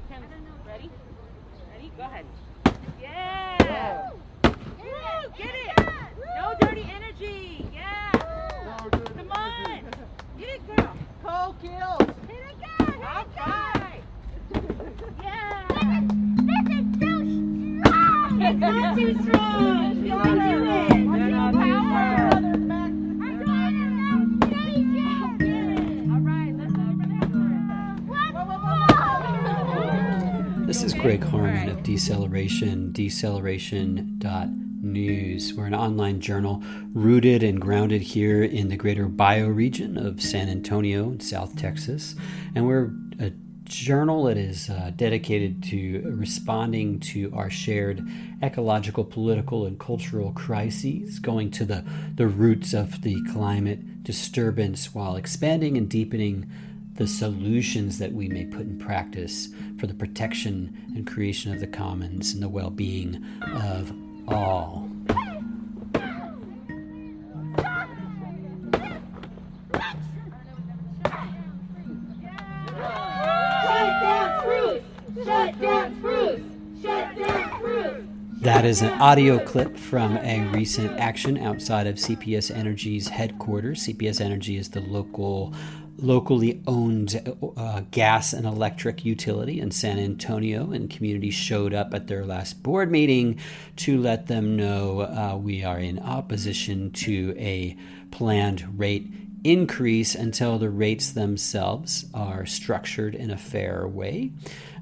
Kim, ready? Ready? Go ahead. Yeah! Woo! Get it! No dirty energy! Yeah! Come on! Get it, girl! Cole kills! Hit it, guy! All right! Yeah! This is too strong! It's not too strong! She's gonna do it! You're not Power! I'm trying to station! All right, let's open it. This is Greg Harmon of Deceleration.news. We're an online journal rooted and grounded here in the greater bioregion of San Antonio in South Texas. And we're a journal that is dedicated to responding to our shared ecological, political, and cultural crises, going to the roots of the climate disturbance while expanding and deepening the solutions that we may put in practice for the protection and creation of the commons and the well-being of all. Shut down Spruce! Shut down Spruce! Shut down Spruce! That is an audio clip from a recent action outside of CPS Energy's headquarters. CPS Energy is the locally owned gas and electric utility in San Antonio, and communities showed up at their last board meeting to let them know we are in opposition to a planned rate increase until the rates themselves are structured in a fair way.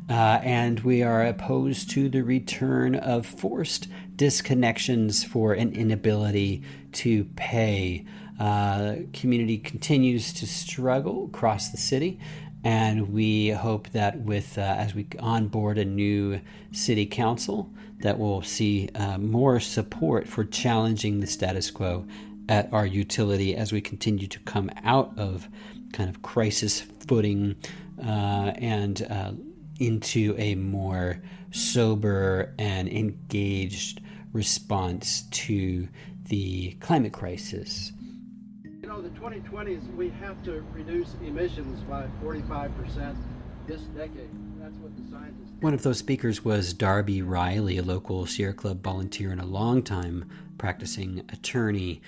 And we are opposed to the return of forced disconnections for an inability to pay. Community continues to struggle across the city, and we hope that with as we onboard a new city council, that we'll see more support for challenging the status quo at our utility as we continue to come out of kind of crisis footing and into a more sober and engaged response to the climate crisis. You know, the 2020s, we have to reduce emissions by 45% this decade. That's what the scientists One of those speakers was Darby Riley, a local Sierra Club volunteer and a longtime practicing attorney.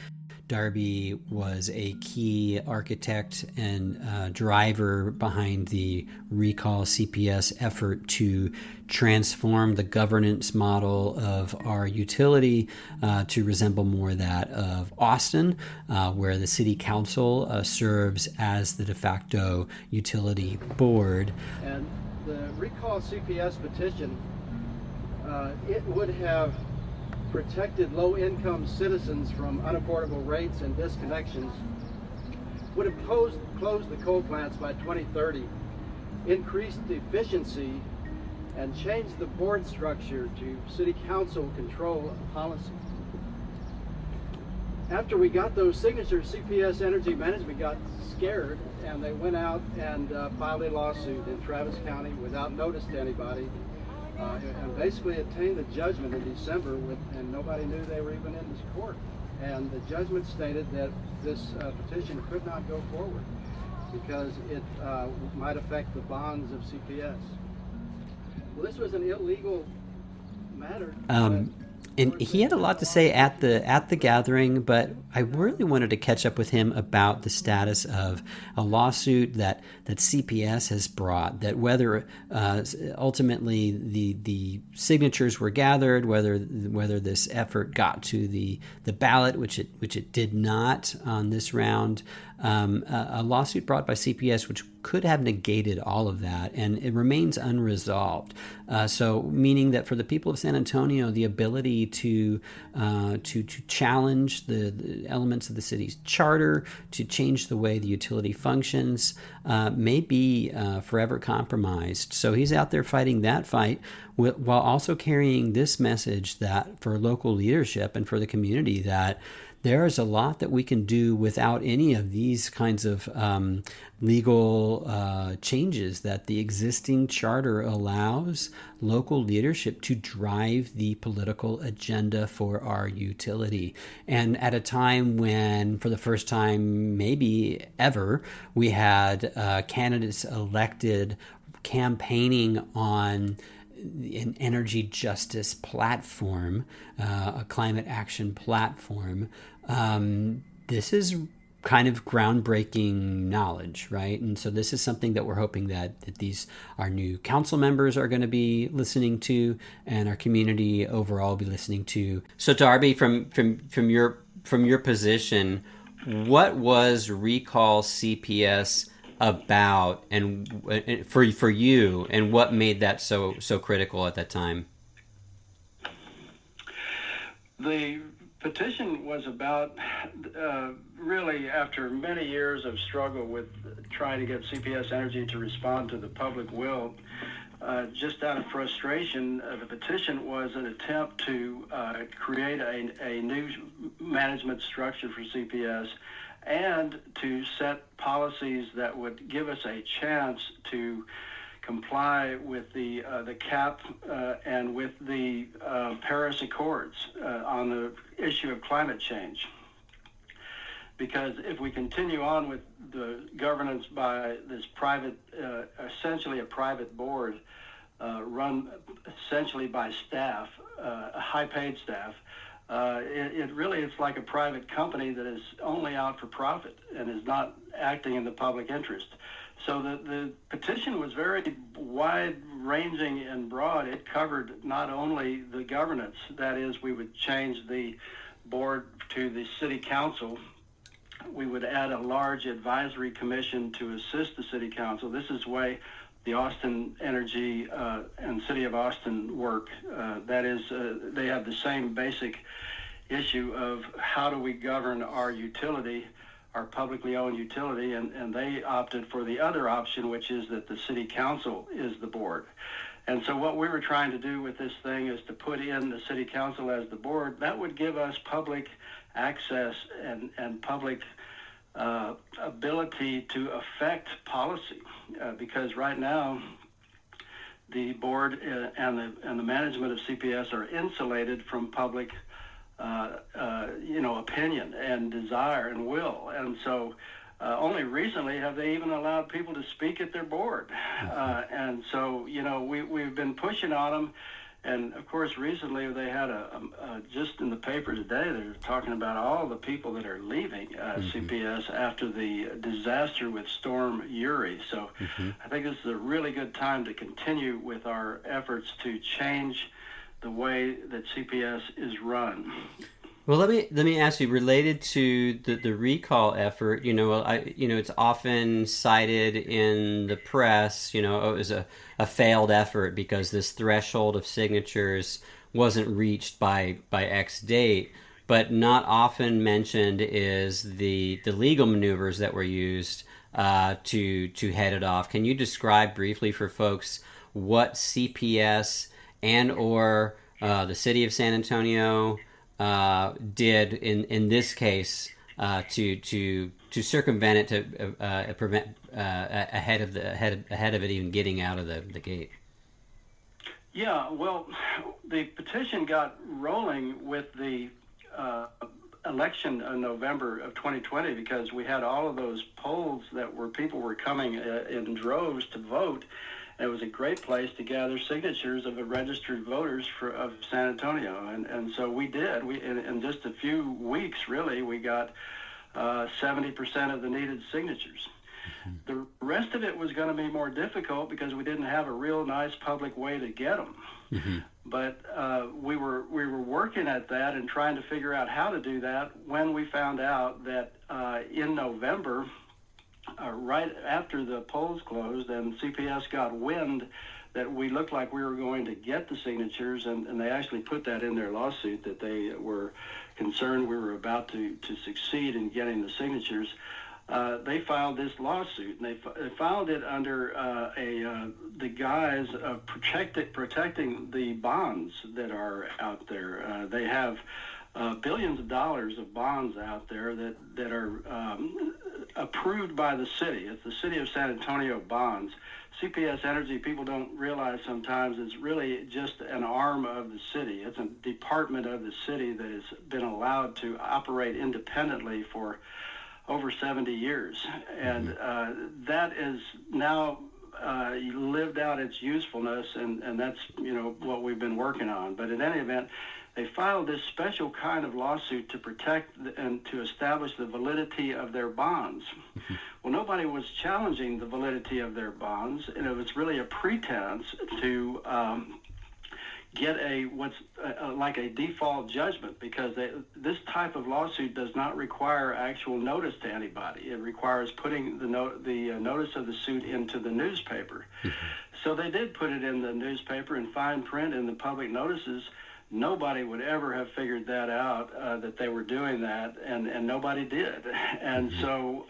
Darby was a key architect and driver behind the Recall CPS effort to transform the governance model of our utility to resemble more that of Austin, where the city council serves as the de facto utility board. And the Recall CPS petition, it would have protected low-income citizens from unaffordable rates and disconnections, would have closed the coal plants by 2030, increased efficiency, and changed the board structure to city council control of policy. After we got those signatures, CPS Energy Management got scared, and they went out and filed a lawsuit in Travis County without notice to anybody. And basically obtained the judgment in December, and nobody knew they were even in this court. And the judgment stated that this petition could not go forward because it might affect the bonds of CPS. Well, this was an illegal matter. And he had a lot to say at the gathering, but I really wanted to catch up with him about the status of a lawsuit that CPS has brought, that whether ultimately the signatures were gathered, whether this effort got to the ballot, which it did not on this round, a lawsuit brought by CPS which could have negated all of that, and it remains unresolved. So, meaning that for the people of San Antonio, the ability to challenge the elements of the city's charter, to change the way the utility functions, may be forever compromised. So he's out there fighting that fight while also carrying this message that for local leadership and for the community that there is a lot that we can do without any of these kinds of legal changes, that the existing charter allows local leadership to drive the political agenda for our utility. And at a time when, for the first time maybe ever, we had candidates elected campaigning on an energy justice platform, a climate action platform. This is kind of groundbreaking knowledge, right? And so this is something that we're hoping that these our new council members are going to be listening to, and our community overall will be listening to. So Darby, from your position, what was Recall CPS about, and for you, and what made that so critical at that time? The petition was about really after many years of struggle with trying to get CPS Energy to respond to the public will. Just out of frustration, the petition was an attempt to create a new management structure for CPS and to set policies that would give us a chance to comply with the CAP and with the Paris Accords on the issue of climate change. Because if we continue on with the governance by this private, essentially a private board run essentially by staff, high-paid staff, it really is like a private company that is only out for profit and is not acting in the public interest. So the petition was very wide-ranging and broad. It covered not only the governance, that is, we would change the board to the city council. We would add a large advisory commission to assist the city council. This is the way the Austin Energy and City of Austin work. That is, they have the same basic issue of how do we govern our utility, our publicly owned utility, and they opted for the other option, which is that the city council is the board. And so what we were trying to do with this thing is to put in the city council as the board. That would give us public access and public ability to affect policy, because right now the board and the management of CPS are insulated from public opinion and desire and will. And so only recently have they even allowed people to speak at their board. And so, we've been pushing on them. And of course, recently they had just in the paper today, they're talking about all the people that are leaving CPS after the disaster with Storm Uri. So I think this is a really good time to continue with our efforts to change the way that CPS is run. Well, let me ask you, related to the recall effort. It's often cited in the press. It was a failed effort because this threshold of signatures wasn't reached by X date. But not often mentioned is the legal maneuvers that were used to head it off. Can you describe briefly for folks what CPS and or the city of San Antonio did in this case to circumvent it, to prevent ahead of it even getting out of the gate? Yeah, well, the petition got rolling with the election in November of 2020 because we had all of those polls people were coming in droves to vote. It was a great place to gather signatures of the registered voters of San Antonio. And so we did. In just a few weeks, really, we got 70% of the needed signatures. The rest of it was going to be more difficult because we didn't have a real nice public way to get them. But we were working at that and trying to figure out how to do that when we found out that in November, right after the polls closed, and CPS got wind that we looked like we were going to get the signatures, and they actually put that in their lawsuit that they were concerned we were about to succeed in getting the signatures. They filed this lawsuit, and they filed it under the guise of protecting the bonds that are out there. They have billions of dollars of bonds out there that are approved by the city. It's the City of San Antonio bonds. CPS Energy, people don't realize sometimes, is really just an arm of the city. It's a department of the city that has been allowed to operate independently for over 70 years. And that is now lived out its usefulness, and that's what we've been working on. But in any event, they filed this special kind of lawsuit to protect and to establish the validity of their bonds. Well, nobody was challenging the validity of their bonds, and it was really a pretense to get like a default judgment, because this type of lawsuit does not require actual notice to anybody. It requires putting the notice of the suit into the newspaper. So they did put it in the newspaper in fine print in the public notices. Nobody would ever have figured that out, that they were doing that, and nobody did. And so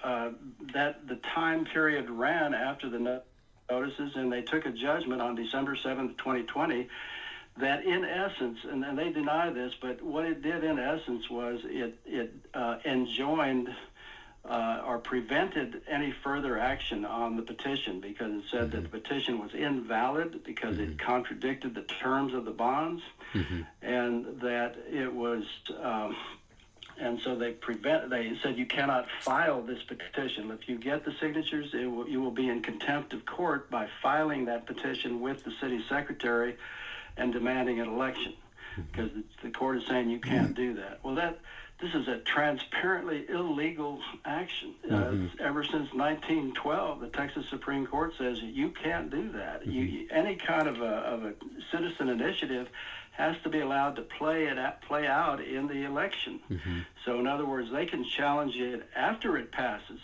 that the time period ran after the notices, and they took a judgment on December 7th, 2020, that in essence, and they deny this, but what it did in essence was it enjoined or prevented any further action on the petition, because it said that the petition was invalid because it contradicted the terms of the bonds, and that it was, and so they said you cannot file this petition. If you get the signatures, you will be in contempt of court by filing that petition with the city secretary and demanding an election, because the court is saying you can't do that. Well, this is a transparently illegal action. Ever since 1912, the Texas Supreme Court says you can't do that. Any kind of a citizen initiative has to be allowed to play out in the election. So in other words, they can challenge it after it passes,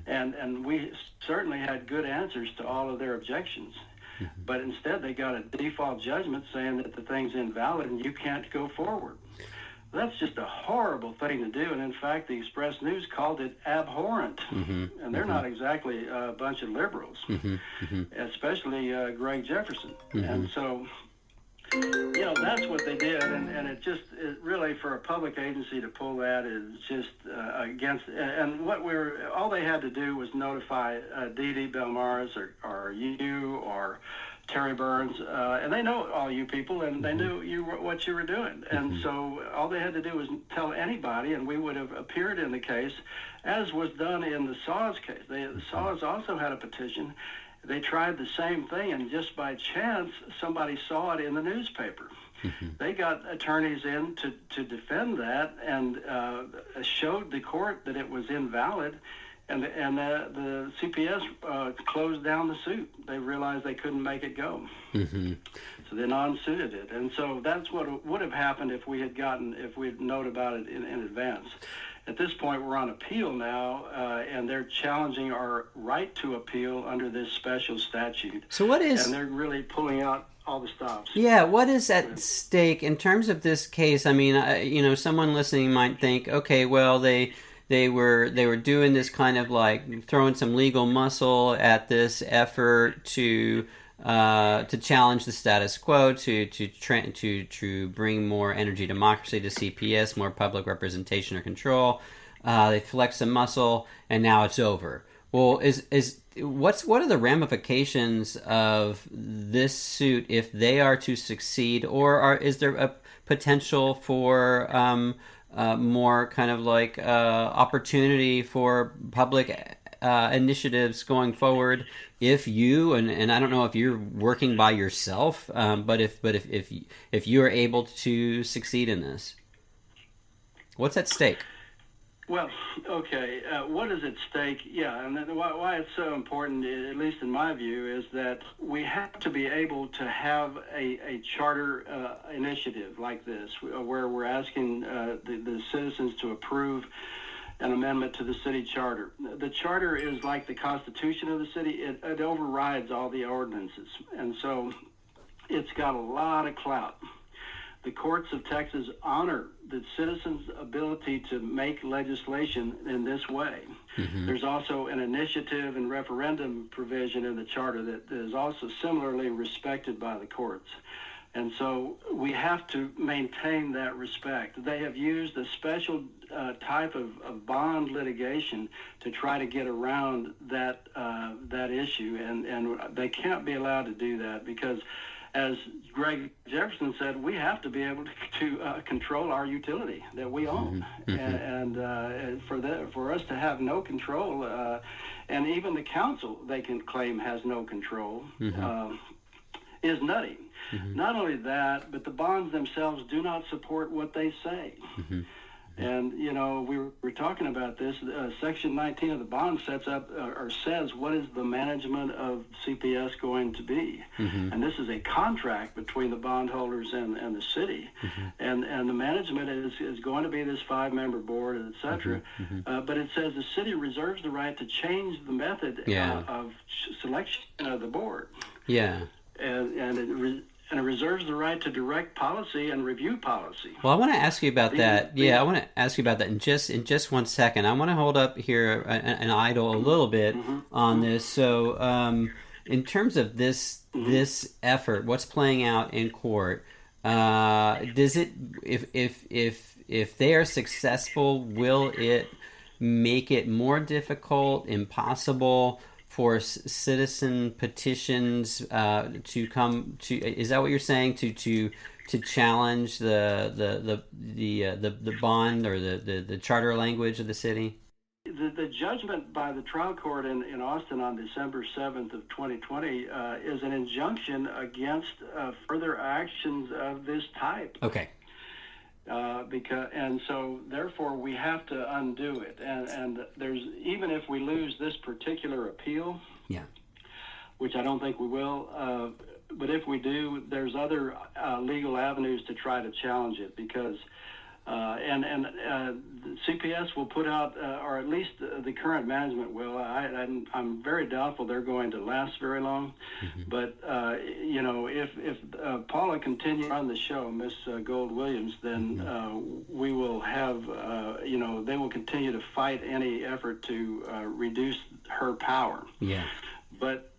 and we certainly had good answers to all of their objections. But instead, they got a default judgment saying that the thing's invalid and you can't go forward. That's just a horrible thing to do. And in fact, the Express News called it abhorrent. And they're not exactly a bunch of liberals, especially Greg Jefferson. And so, that's what they did. And it really, for a public agency to pull that is just against. And all they had to do was notify Dee Dee Belmaris or you or Terry Burns, and they know all you people, and they knew what you were doing. And so all they had to do was tell anybody, and we would have appeared in the case, as was done in the Saws case. The Saws also had a petition. They tried the same thing, and just by chance, somebody saw it in the newspaper. They got attorneys in to defend that and showed the court that it was invalid, and the CPS closed down the suit. They realized they couldn't make it go. So they non-suited it. And so that's what would have happened if we had known about it in advance. At this point, we're on appeal now, and they're challenging our right to appeal under this special statute. So what is... And they're really pulling out all the stops. Yeah, what is at stake in terms of this case? I mean, someone listening might think, okay, well, they were doing this kind of like throwing some legal muscle at this effort to challenge the status quo, to bring more energy democracy to CPS, more public representation or control. They flex some muscle, and now it's over. Well, what are the ramifications of this suit if they are to succeed, or is there a potential for more kind of like opportunity for public initiatives going forward if you and I don't know if you're working by yourself, but if you are able to succeed in this, what's at stake? Well, okay, what is at stake? Yeah, and why it's so important, at least in my view, is that we have to be able to have a charter initiative like this, where we're asking the citizens to approve an amendment to the city charter. The charter is like the Constitution of the city. It overrides all the ordinances, and so it's got a lot of clout. The courts of Texas honor the citizens' ability to make legislation in this way. There's also an initiative and referendum provision in the charter that is also similarly respected by the courts. And so we have to maintain that respect. They have used a special type of bond litigation to try to get around that issue, and they can't be allowed to do that because as Greg Jefferson said, we have to be able to control our utility that we own, and for us to have no control, and even the council they can claim has no control, is nutty. Not only that, but the bonds themselves do not support what they say. And, you know, we were talking about this. Section 19 of the bond sets up or says what is the management of CPS going to be. And this is a contract between the bondholders and the city. And the management is going to be this 5-member board, et cetera. But it says the city reserves the right to change the method of selection of the board. And it reserves the right to direct policy and review policy. Well, I want to ask you about that. I want to ask you about that in just 1 second. I want to hold up here and idle a little bit on this. So, in terms of this effort, what's playing out in court, does it, if they are successful, will it make it more difficult, impossible for citizen petitions to come to? Is that what you're saying? To challenge the bond or the charter language of the city? The judgment by the trial court in Austin on December 7th of 2020 is an injunction against further actions of this type. Okay. So therefore we have to undo it, and there's, even if we lose this particular appeal, which I don't think we will, but if we do, there's other legal avenues to try to challenge it, because CPS will put out, or at least the current management will. I'm very doubtful they're going to last very long. But you know, if Paula continues on the show, Miss Gold Williams, then we will have, you know, they will continue to fight any effort to reduce her power. But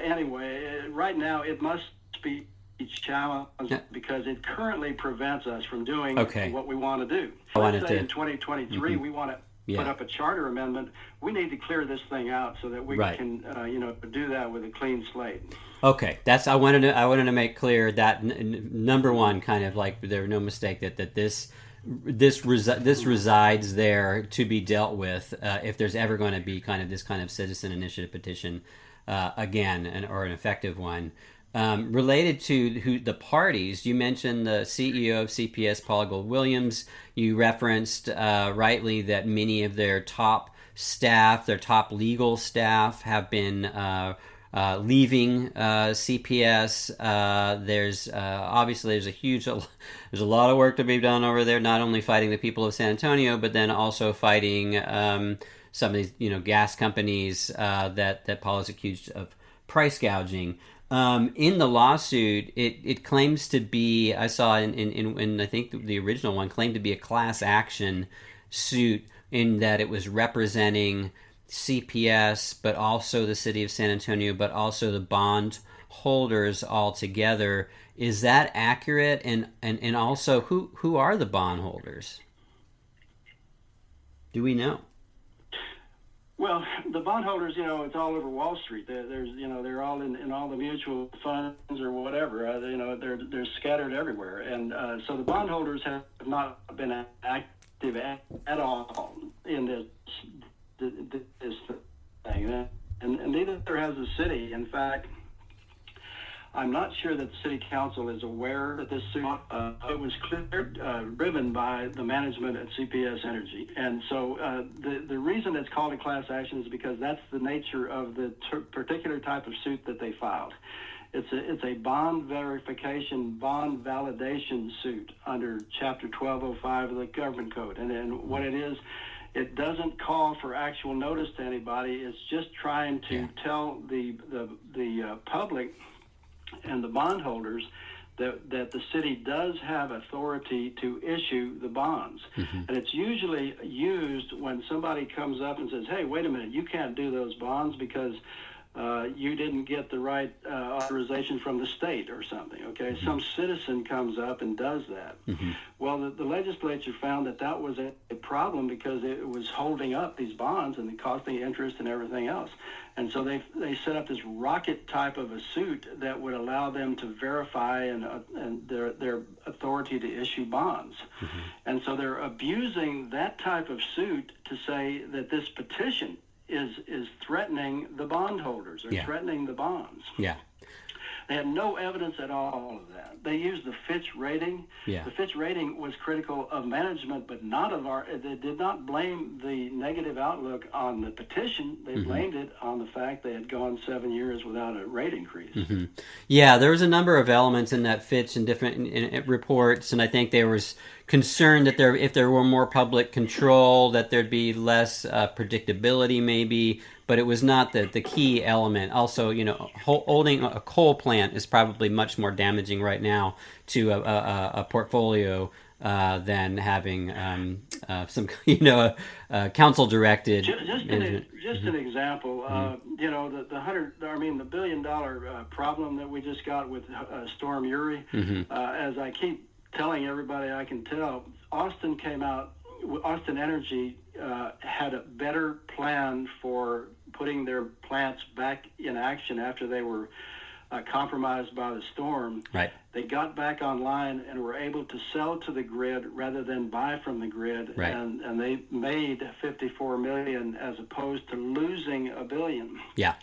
anyway, right now it must be challenge because it currently prevents us from doing what we want to do. Let's say in 2023 we want to put up a charter amendment. We need to clear this thing out so that we can, you know, do that with a clean slate. Okay, I wanted to make clear that number one, kind of like there was no mistake that this resides there to be dealt with if there's ever going to be this kind of citizen initiative petition again, or an effective one. Related to the parties, you mentioned the CEO of CPS, Paula Gold Williams. You referenced rightly that many of their top staff, their top legal staff, have been leaving CPS. There's obviously there's a lot of work to be done over there. Not only fighting the people of San Antonio, but then also fighting some of these, you know, gas companies that Paula's accused of price gouging. In the lawsuit, it claims to be, I saw in I think the original one, claimed to be a class action suit, in that it was representing CPS, but also the city of San Antonio, but also the bond holders all together. Is that accurate? And also, who are the bond holders? Do we know? Well, the bondholders, you know, it's all over Wall Street. There's, you know, they're all in all the mutual funds or whatever. You know, they're scattered everywhere, and so the bondholders have not been active at all in this thing, and neither has the city. In fact, I'm not sure that the city council is aware that this suit it was driven by the management at CPS Energy, and so the reason it's called a class action is because that's the nature of the particular type of suit that they filed. It's a bond verification, bond validation suit under Chapter 1205 of the Government Code, and what it is. It doesn't call for actual notice to anybody. It's just trying to tell the public and the bondholders that the city does have authority to issue the bonds. And it's usually used when somebody comes up and says, hey, wait a minute, you can't do those bonds because you didn't get the right authorization from the state or something, okay? Mm-hmm. Some citizen comes up and does that. Mm-hmm. Well, the legislature found that was a problem because it was holding up these bonds and costing interest and everything else. And so they set up this rocket type of a suit that would allow them to verify and their authority to issue bonds. Mm-hmm. And so they're abusing that type of suit to say that this petition is threatening the bondholders or threatening the bonds. Yeah. They had no evidence at all of that. They used the Fitch rating. Yeah. The Fitch rating was critical of management, but not of they did not blame the negative outlook on the petition. They blamed it on the fact they had gone 7 years without a rate increase. Mm-hmm. Yeah, there was a number of elements in that Fitch and different reports, and I think there was concern that if there were more public control, that there'd be less predictability maybe, but it was not the key element. Also, holding a coal plant is probably much more damaging right now to a portfolio than having some, council directed. Just an example. The $1 billion problem that we just got with Storm Uri. As I keep telling everybody I can tell, Austin Energy had a better plan for putting their plants back in action after they were compromised by the storm. Right. They got back online and were able to sell to the grid rather than buy from the grid. Right. And they made $54 million as opposed to losing $1 billion. Yeah.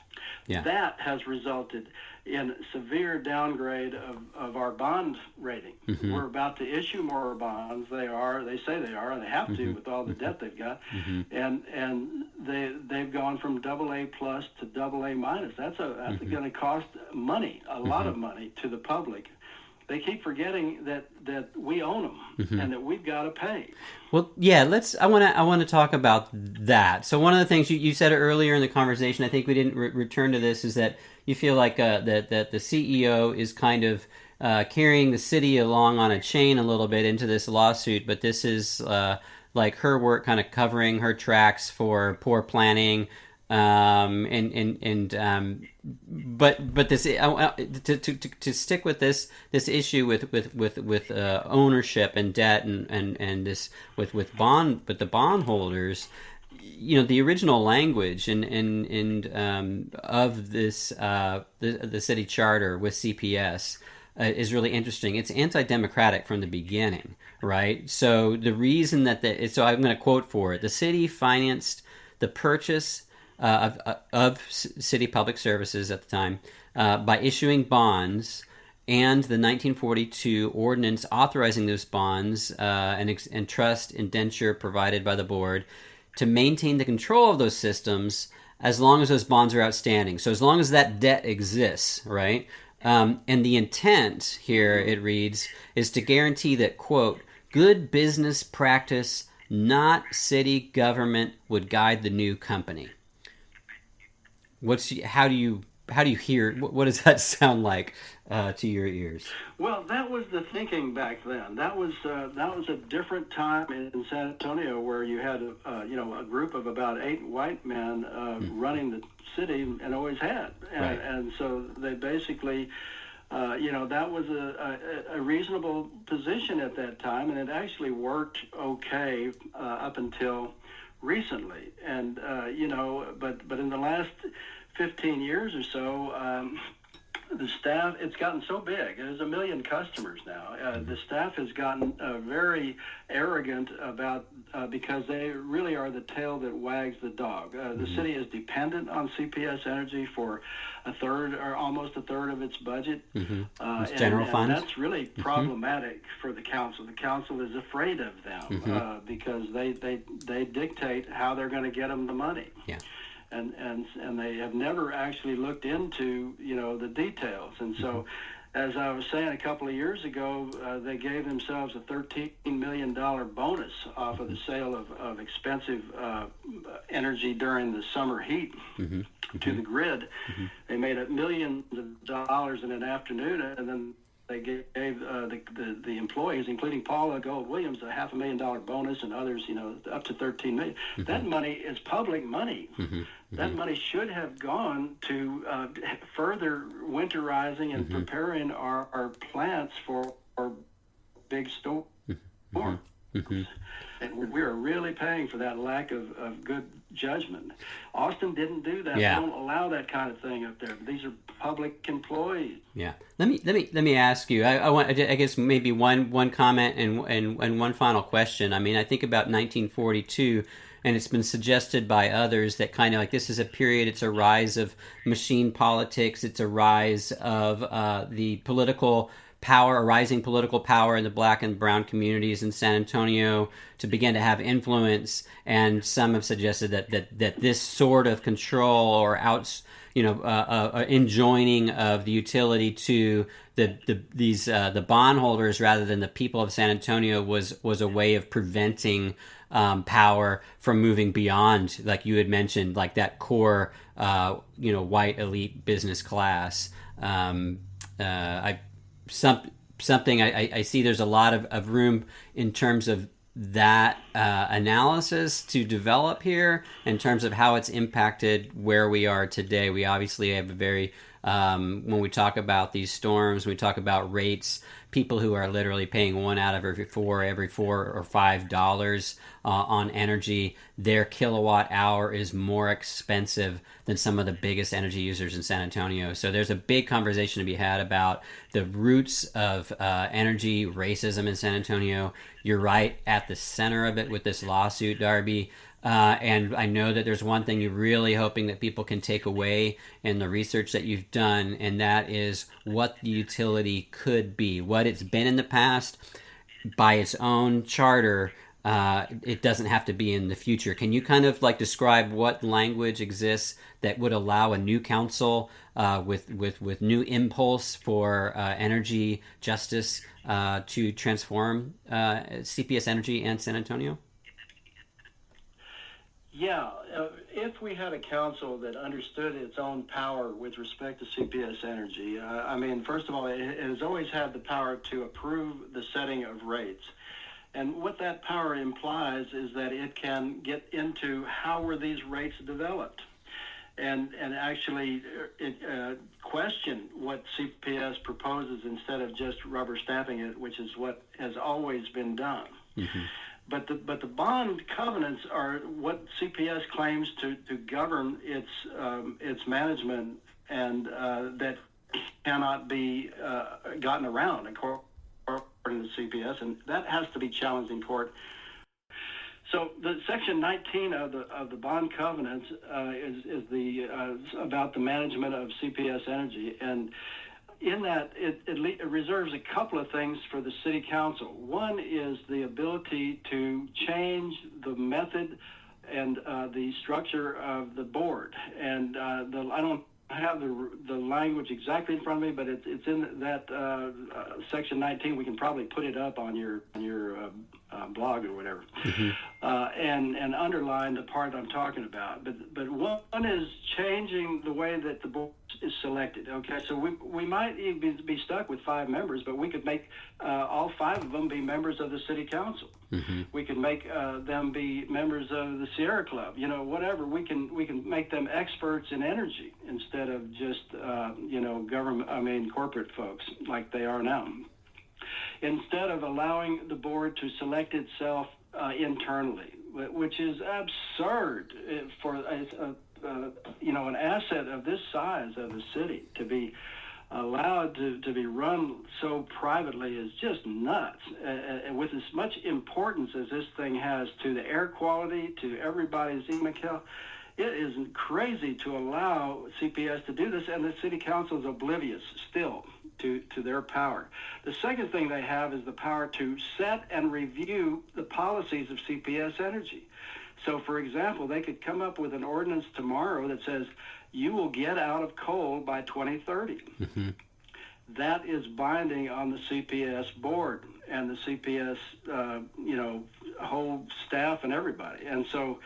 Yeah. That has resulted in severe downgrade of our bond rating. Mm-hmm. We're about to issue more bonds. They say they are, and they have to with all the debt they've got. And they've gone from AA+ to AA-. That's going to cost money, a lot of money to the public. They keep forgetting that we own them and that we've got to pay. Well, yeah, I want to talk about that. So one of the things you said earlier in the conversation, I think we didn't return to this, is that you feel like that the CEO is kind of carrying the city along on a chain a little bit into this lawsuit, but this is like her work kind of covering her tracks for poor planning. But this to stick with this issue with ownership and debt and this with the bondholders, the original language of this the city charter with CPS is really interesting. It's anti-democratic from the beginning, right? So the reason so I'm going to quote for it: the city financed the purchase of city public services at the time by issuing bonds, and the 1942 ordinance authorizing those bonds and trust indenture provided by the board to maintain the control of those systems as long as those bonds are outstanding. So as long as that debt exists, right? And the intent here, it reads, is to guarantee that, quote, good business practice, not city government, would guide the new company. How do you hear? What does that sound like to your ears? Well, that was the thinking back then. That was a different time in San Antonio, where you had a group of about 8 white men running the city, and always had, and so they basically. That was a reasonable position at that time, and it actually worked okay up until recently. And but in the last 15 years or so, the staff, it's gotten so big. There's 1 million customers now. The staff has gotten very arrogant about because they really are the tail that wags the dog. The city is dependent on CPS Energy for a third or almost a third of its budget. It's general funds. And that's really problematic for the council. The council is afraid of them because they dictate how they're going to get them the money. Yeah. And they have never actually looked into the details. And so, as I was saying a couple of years ago, they gave themselves a $13 million bonus off of the sale of expensive energy during the summer heat to the grid. They made $1 million in an afternoon, and then they gave the employees, including Paula Gold Williams, a $500,000 bonus, and others, up to $13 million. That money is public money. That money should have gone to further winterizing and preparing our plants for big storms. And we are really paying for that lack of good judgment. Austin didn't do that. Yeah. They don't allow that kind of thing up there. These are public employees. Yeah. Let me ask you. I guess maybe one comment and one final question. I mean, I think about 1942, and it's been suggested by others that kind of like this is a period. It's a rise of machine politics. It's a rise of the political power, a rising political power in the black and brown communities in San Antonio to begin to have influence. And some have suggested that this sort of control or enjoining of the utility to the bondholders rather than the people of San Antonio was a way of preventing power from moving beyond, like you had mentioned, like that core white elite business class. Something I see there's a lot of room in terms of that analysis to develop here in terms of how it's impacted where we are today. We obviously have a very when we talk about these storms, we talk about rates, people who are literally paying one out of every $4 or $5 on energy. Their kilowatt hour is more expensive than some of the biggest energy users in San Antonio. So there's a big conversation to be had about the roots of energy racism in San Antonio. You're right at the center of it with this lawsuit, Darby. And I know that there's one thing you're really hoping that people can take away in the research that you've done, and that is what the utility could be, what it's been in the past. By its own charter, it doesn't have to be in the future. Can you kind of like describe what language exists that would allow a new council with new impulse for energy justice to transform CPS Energy and San Antonio? Yeah, if we had a council that understood its own power with respect to CPS Energy, first of all, it has always had the power to approve the setting of rates. And what that power implies is that it can get into how were these rates developed and actually question what CPS proposes instead of just rubber stamping it, which is what has always been done. Mm-hmm. But the bond covenants are what CPS claims to govern its management, and that cannot be gotten around according to CPS, and that has to be challenged in court. So the Section 19 of the bond covenants is about the management of CPS Energy, and in that, it reserves a couple of things for the city council. One is the ability to change the method and the structure of the board. And I don't have the language exactly in front of me, but it's in that Section 19. We can probably put it up on your blog or whatever, mm-hmm. And underline the part I'm talking about. But one is changing the way that the board is selected. Okay, so we might even be stuck with 5 members, but we could make all 5 of them be members of the city council. Mm-hmm. We could make them be members of the Sierra Club. Whatever. We can make them experts in energy instead of just corporate folks like they are now. Instead of allowing the board to select itself internally, which is absurd for an asset of this size of the city to be allowed to be run so privately is just nuts. And with as much importance as this thing has to the air quality, to everybody's economic health, it is crazy to allow CPS to do this, and the city council is oblivious still to their power. The second thing they have is the power to set and review the policies of CPS Energy. So, for example, they could come up with an ordinance tomorrow that says you will get out of coal by 2030. Mm-hmm. That is binding on the CPS board and the CPS, whole staff and everybody. And so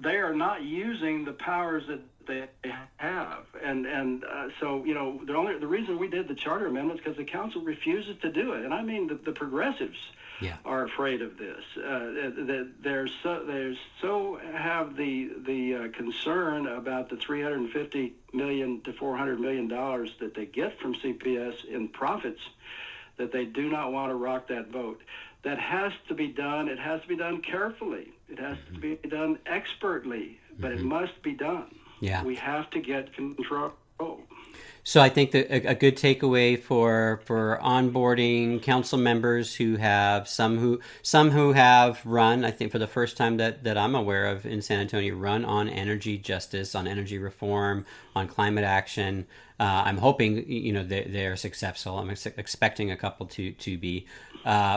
they are not using the powers they have, and so the reason we did the charter amendment is because the council refuses to do it, and I mean the progressives are afraid of this. They're so have the concern about the $350 million to $400 million that they get from CPS in profits that they do not want to rock that boat. That has to be done. It has to be done carefully. It has to be done expertly, but it must be done. Yeah. We have to get control. So I think that a good takeaway for onboarding council members who have some who have run, I think for the first time that I'm aware of in San Antonio, run on energy justice, on energy reform, on climate action. I'm hoping they're successful. I'm expecting a couple to be.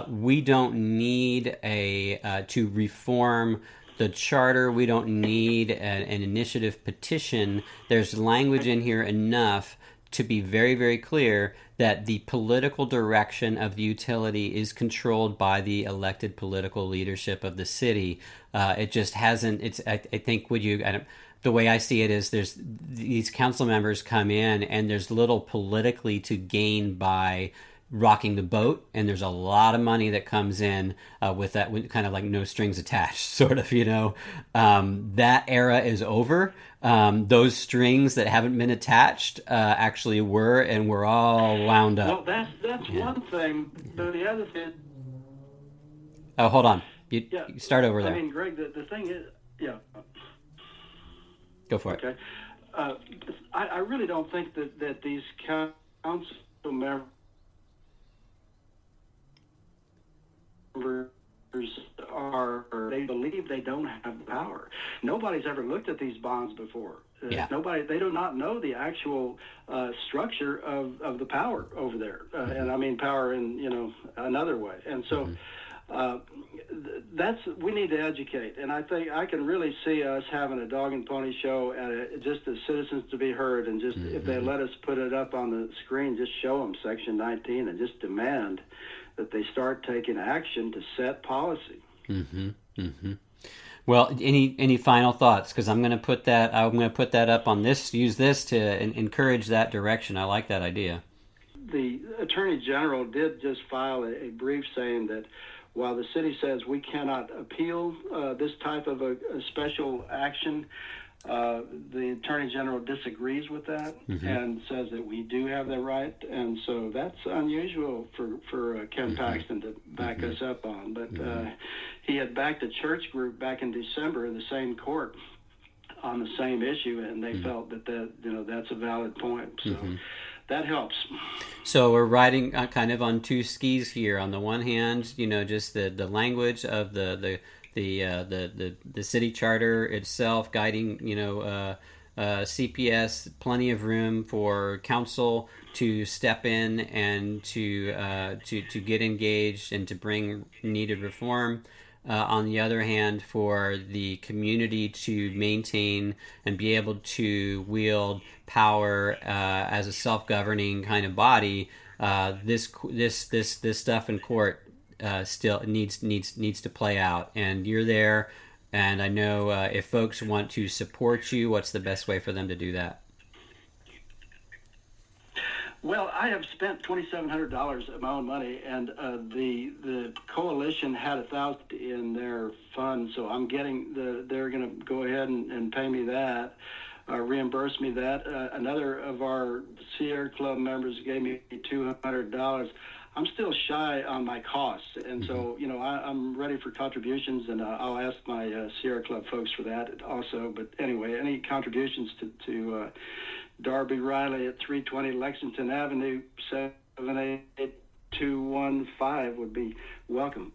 We don't need to reform the charter. We don't need an initiative petition. There's language in here enough to be very, very clear that the political direction of the utility is controlled by the elected political leadership of the city. It just hasn't. I think the way I see it is there's these council members come in and there's little politically to gain by rocking the boat, and there's a lot of money that comes in with that, kind of like no strings attached, sort of, that era is over. Those strings that haven't been attached actually were, and we're all wound up. Well, that's one thing, but the other thing... Oh, hold on. You start over there. I mean, Greg, the thing is... Yeah. Go for it. Okay. I really don't think that these council members they believe they don't have the power. Nobody's ever looked at these bonds before. They do not know the actual structure of the power over there, and I mean power in another way. And so we need to educate, and I think I can really see us having a dog and pony show, and just as citizens to be heard, and just if they let us put it up on the screen, just show them Section 19 and just demand that they start taking action to set policy. Well, any final thoughts? Because I'm going to put that up on this. Use this to encourage that direction. I like that idea. The Attorney General did just file a brief saying that while the city says we cannot appeal this type of a special action, the Attorney General disagrees with that and says that we do have the right, and so that's unusual for Ken Paxton to back us up on. But he had backed a church group back in December in the same court on the same issue, and they felt that that's a valid point. So that helps. So we're riding kind of on two skis here. On the one hand, just the language of the city charter itself guiding, CPS, plenty of room for council to step in and to get engaged and to bring needed reform. On the other hand, for the community to maintain and be able to wield power as a self-governing kind of body, this stuff in court still needs to play out. And you're there, and I know if folks want to support you, what's the best way for them to do that? Well, I have spent $2,700 of my own money, and the coalition had $1,000 in their fund, so I'm getting they're going to go ahead and pay me that, reimburse me that. Another of our Sierra Club members gave me $200. I'm still shy on my costs, and so I'm ready for contributions, and I'll ask my Sierra Club folks for that also. But anyway, any contributions to Darby Riley at 320 Lexington Avenue, 78215 would be welcome.